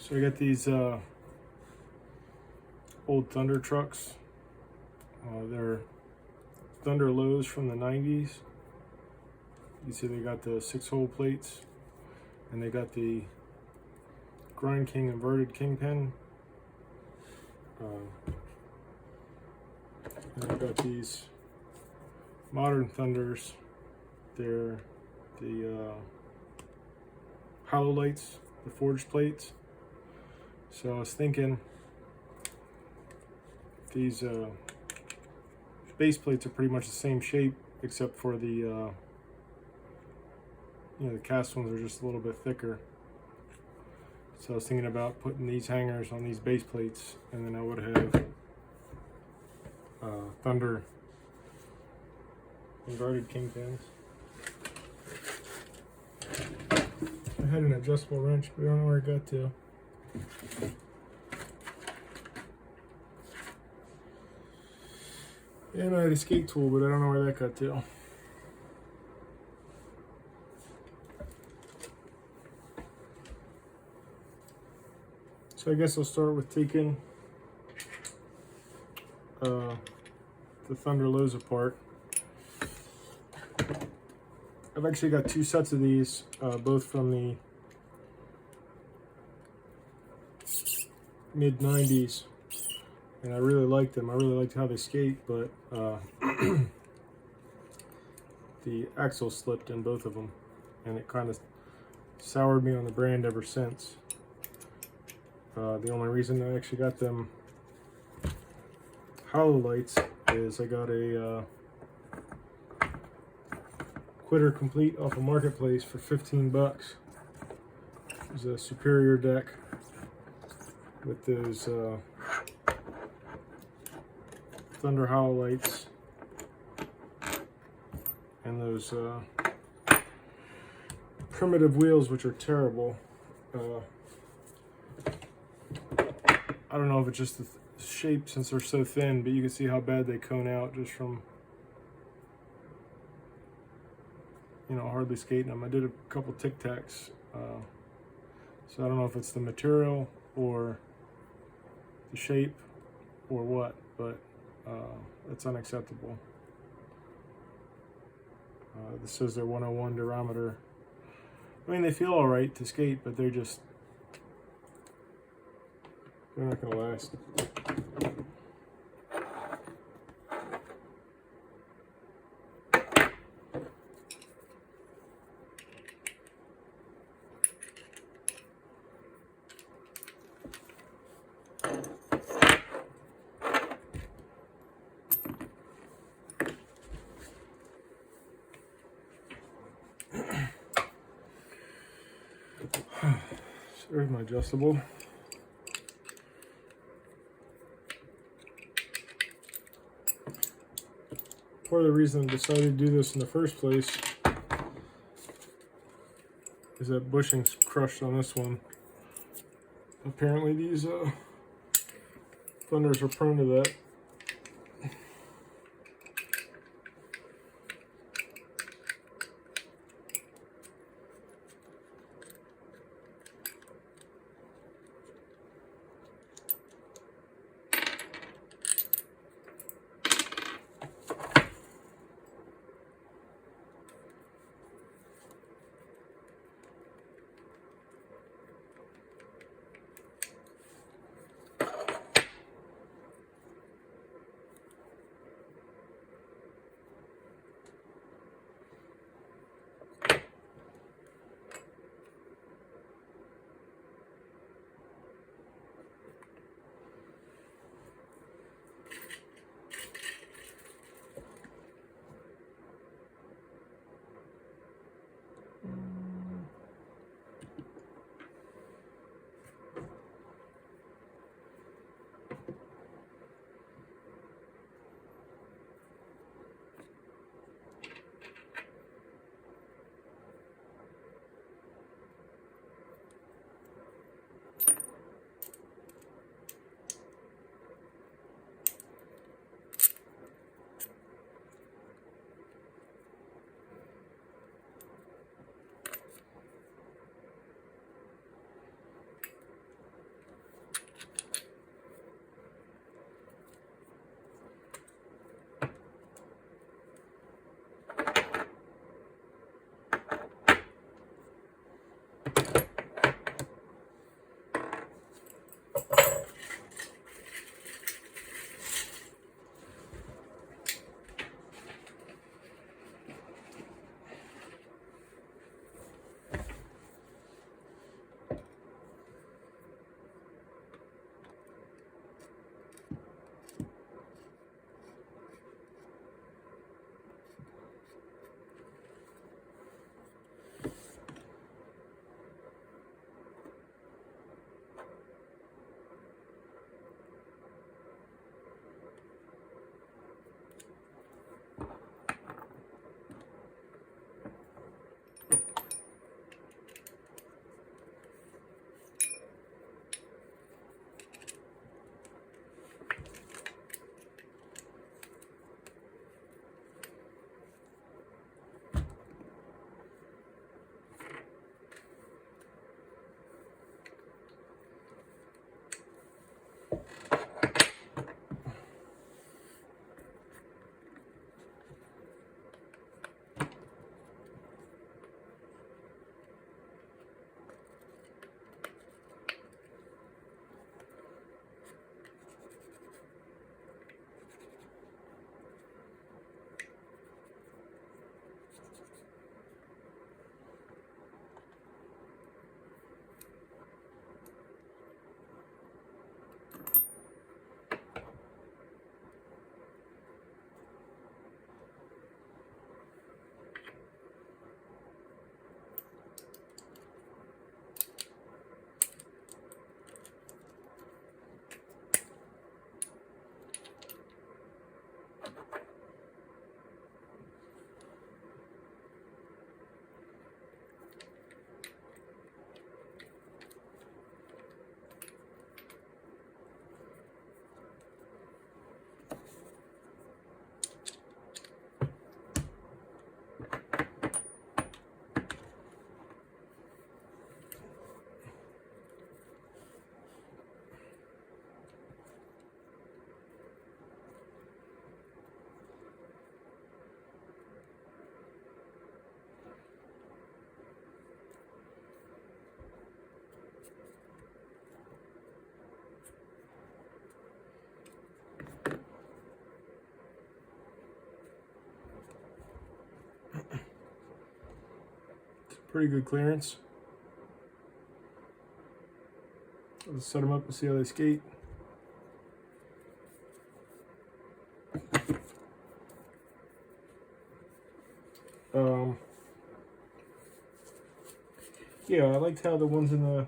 So I got these old Thunder trucks. They're Thunder Lows from the 90s. You see they got the 6-hole plates, and they got the grindking inverted kingpin. And I've got these modern Thunders. They're the hollow lights, the forged plates. So I was thinking these base plates are pretty much the same shape, except for the the cast ones are just a little bit thicker. So I was thinking about putting these hangers on these base plates, and then I would have Thunder inverted kingpins. I had an adjustable wrench, but I don't know where it got to. And I had a skate tool, but I don't know where that got to. So I guess I'll start with taking the Thunder Lows apart. I've actually got two sets of these, both from the mid-90s, and I really liked them. I really liked how they skate, but the axle slipped in both of them, and it kind of soured me on the brand ever since. The only reason I actually got them hollow lights is I got a Quitter Complete off of Marketplace for 15 bucks. It's a Superior deck with those Thunder hollow lights and those primitive wheels, which are terrible. I don't know if it's just the shape since they're so thin, but you can see how bad they cone out just from hardly skating them. I did a couple tic tacs, so I don't know if it's the material or the shape or what, but it's unacceptable. This says they're 101 durometer. I mean, they feel all right to skate, but they're not gonna last. So there's my adjustable. Part of the reason I decided to do this in the first place is that bushing's crushed on this one. Apparently these Thunders are prone to that. pretty good clearance. Let's set them up and see how they skate. Yeah, I liked how the ones in the,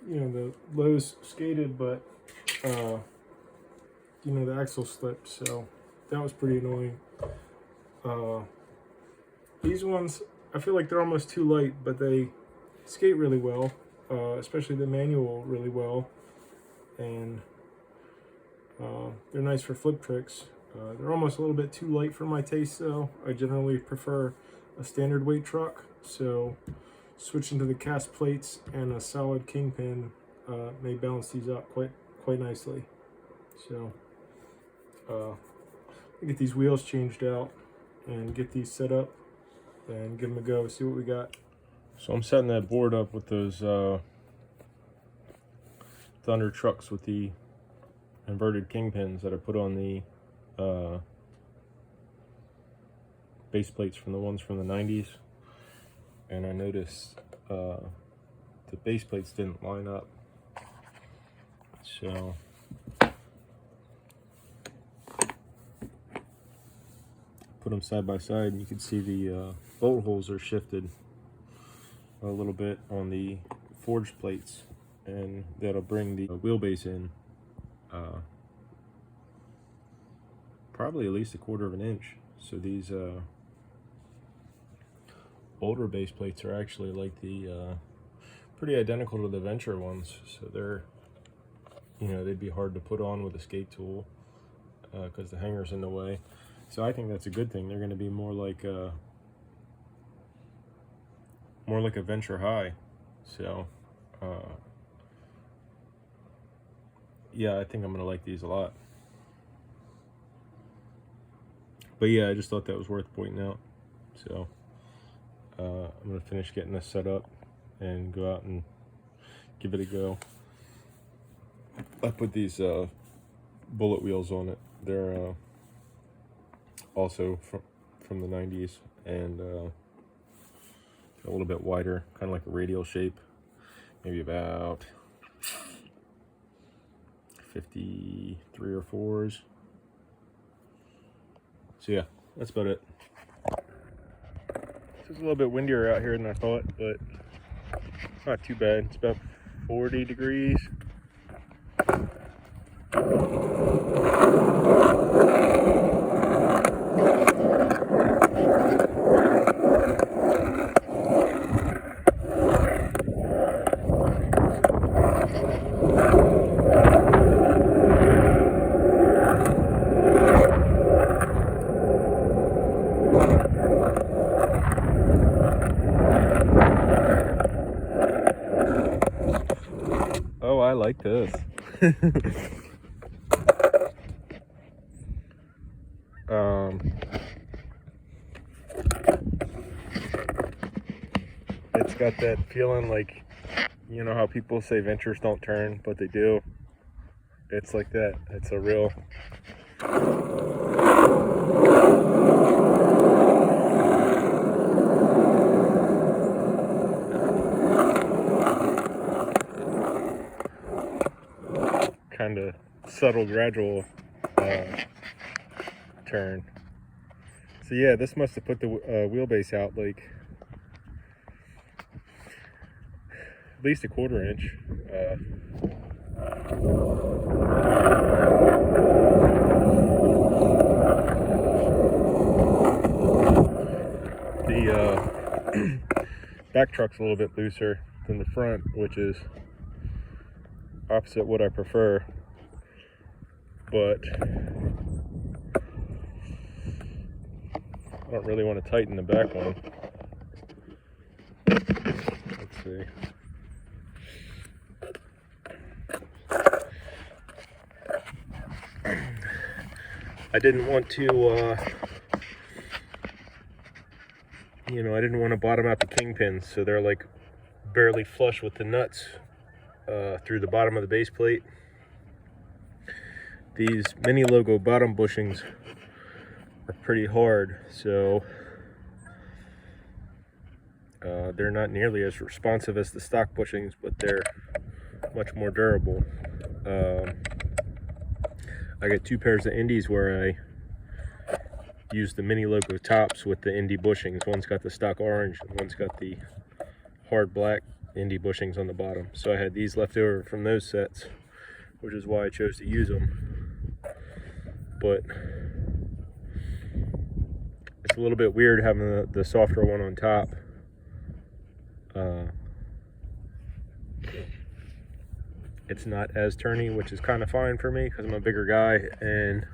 the lows skated, but the axle slipped, so that was pretty annoying. These ones, I feel like they're almost too light, but they skate really well, especially the manual really well, and they're nice for flip tricks. They're almost a little bit too light for my taste, though. I generally prefer a standard weight truck, so switching to the cast plates and a solid kingpin may balance these out quite nicely. So I'll get these wheels changed out and get these set up and give them a go, see what we got. So I'm setting that board up with those Thunder trucks with the inverted kingpins that I put on the base plates from the ones from the 90s. And I noticed the base plates didn't line up. So put them side by side, and you can see the bolt holes are shifted a little bit on the forged plates, and that'll bring the wheelbase in probably at least 1/4 of an inch. So these older base plates are actually like the pretty identical to the Venture ones, so they're they'd be hard to put on with a skate tool because the hangar's in the way. So I think that's a good thing. They're going to be more like a Venture High. So yeah, I think I'm going to like these a lot. But yeah, I just thought that was worth pointing out. So I'm going to finish getting this set up and go out and give it a go. I put these bullet wheels on it. They're also from the 90s, and a little bit wider, kind of like a radial shape, maybe about 53 or 4s. So yeah, that's about it. It's a little bit windier out here than I thought, but it's not too bad. It's about 40 degrees. Oh, I like this. It's got that feeling like, you know how people say Ventures don't turn, but they do. It's like that. It's a real... kind of subtle, gradual turn. So yeah, this must have put the wheelbase out like at least 1/4 inch. The back truck's a little bit looser than the front, which is opposite what I prefer, but I don't really want to tighten the back one. Let's see. I didn't want to I didn't want to bottom out the kingpins, so they're like barely flush with the nuts through the bottom of the base plate. These mini logo bottom bushings are pretty hard, so They're not nearly as responsive as the stock bushings, but they're much more durable. I got 2 pairs of Indies where I used the mini logo tops with the Indie bushings. One's got the stock orange and one's got the hard black Indie bushings on the bottom. So I had these left over from those sets, which is why I chose to use them. But it's a little bit weird having the softer one on top. It's not as turny, which is kind of fine for me because I'm a bigger guy and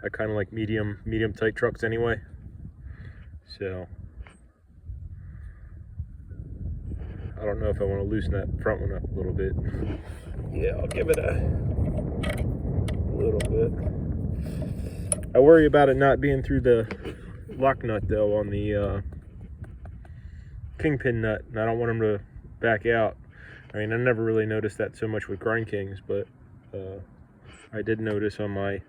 I kind of like medium tight trucks anyway. So I don't know if I want to loosen that front one up a little bit. Yeah, I'll give it a little bit. I worry about it not being through the lock nut though on the kingpin nut, and I don't want them to back out. I mean, I never really noticed that so much with grindkings, but I did notice on my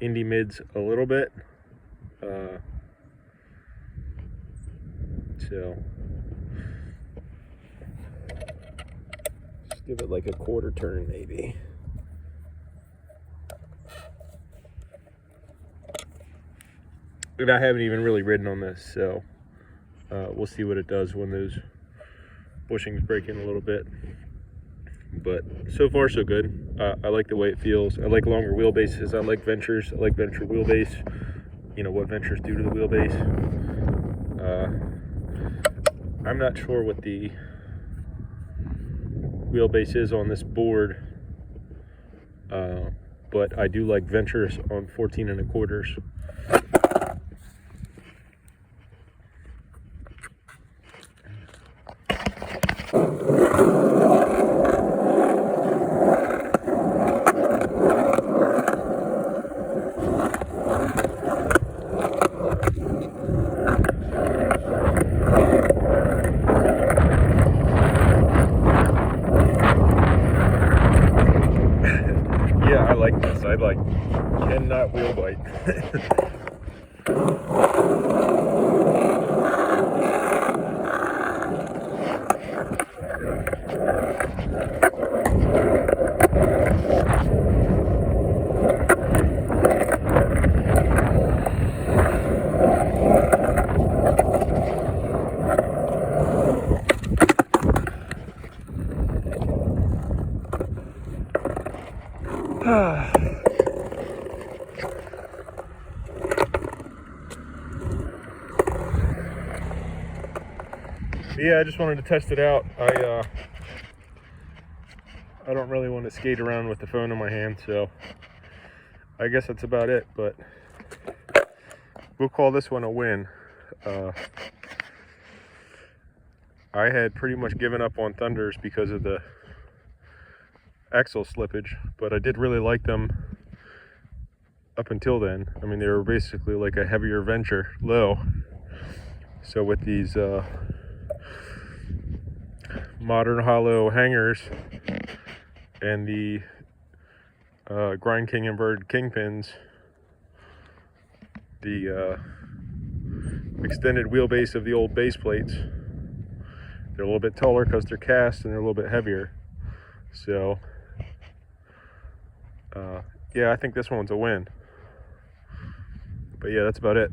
Indie mids a little bit. So just give it like a quarter turn maybe. And I haven't even really ridden on this, so we'll see what it does when those bushings break in a little bit. But so far so good. I like the way it feels. I like longer wheelbases. I like ventures. I like venture wheelbase. You know what ventures do to the wheelbase. I'm not sure what the wheelbase is on this board, but I do like ventures on 14 1/4s. Yeah, I like this. I like cannot wheel bite. Yeah, I just wanted to test it out. I don't really want to skate around with the phone in my hand, so I guess that's about it, but we'll call this one a win. I had pretty much given up on Thunders because of the axle slippage, but I did really like them up until then. I mean, they were basically like a heavier venture low. So with these modern hollow hangers and the grindking inverted kingpins, the extended wheelbase of the old base plates, they're a little bit taller because they're cast and they're a little bit heavier. So yeah, I think this one's a win. But yeah, that's about it.